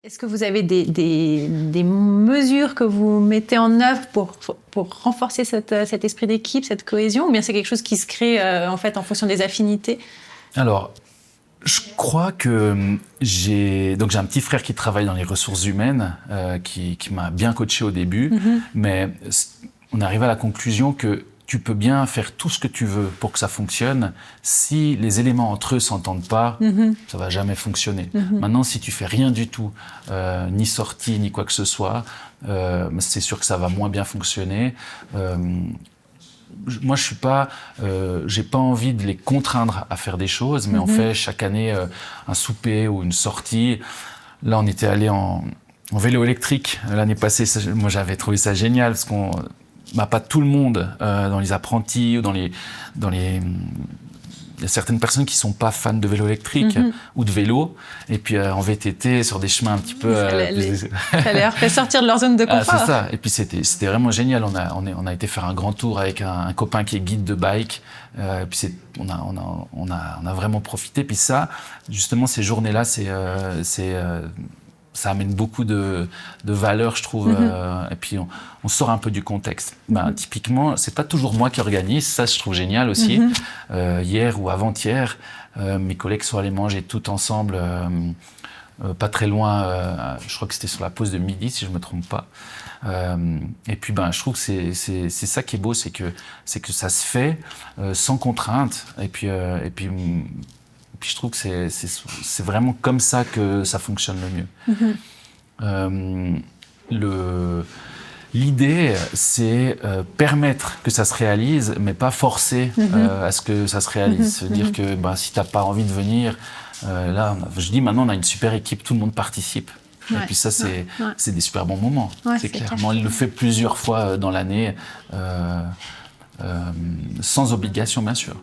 Est-ce que vous avez des mesures que vous mettez en œuvre pour renforcer cet esprit d'équipe, cette cohésion, ou bien c'est quelque chose qui se crée en fonction des affinités? Alors, je crois que j'ai un petit frère qui travaille dans les ressources humaines, qui m'a bien coaché au début, mais on arrive à la conclusion que tu peux bien faire tout ce que tu veux pour que ça fonctionne. Si les éléments entre eux s'entendent pas, ça va jamais fonctionner. Maintenant, si tu fais rien du tout, ni sortie, ni quoi que ce soit, c'est sûr que ça va moins bien fonctionner. Moi, j'ai pas envie de les contraindre à faire des choses, mais on fait chaque année un souper ou une sortie. Là, on était allé en vélo électrique l'année passée. Moi, j'avais trouvé ça génial parce qu'on pas tout le monde dans les apprentis ou il y a certaines personnes qui sont pas fans de vélo électrique ou de vélo, et puis en VTT sur des chemins un petit peu. Ça leur fait sortir de leur zone de confort. C'est ça. Et puis c'était vraiment génial. On a été faire un grand tour avec un copain qui est guide de bike. Et puis on a vraiment profité. Puis ça, justement, ces journées-là, ça amène beaucoup de valeur, je trouve. Et puis on sort un peu du contexte. Typiquement, c'est pas toujours moi qui organise. Ça, je trouve génial aussi. Hier ou avant-hier, mes collègues sont allés manger tout ensemble, pas très loin. Je crois que c'était sur la pause de midi, si je me trompe pas. Et puis, je trouve que c'est ça qui est beau, c'est que ça se fait sans contrainte. Et puis je trouve que c'est vraiment comme ça que ça fonctionne le mieux. L'idée, c'est permettre que ça se réalise, mais pas forcer à ce que ça se réalise. C'est-à-dire que si tu n'as pas envie de venir, là, je dis maintenant, on a une super équipe, tout le monde participe. Et puis ça, c'est des super bons moments. C'est clairement, il le fait plusieurs fois dans l'année, sans obligation, bien sûr.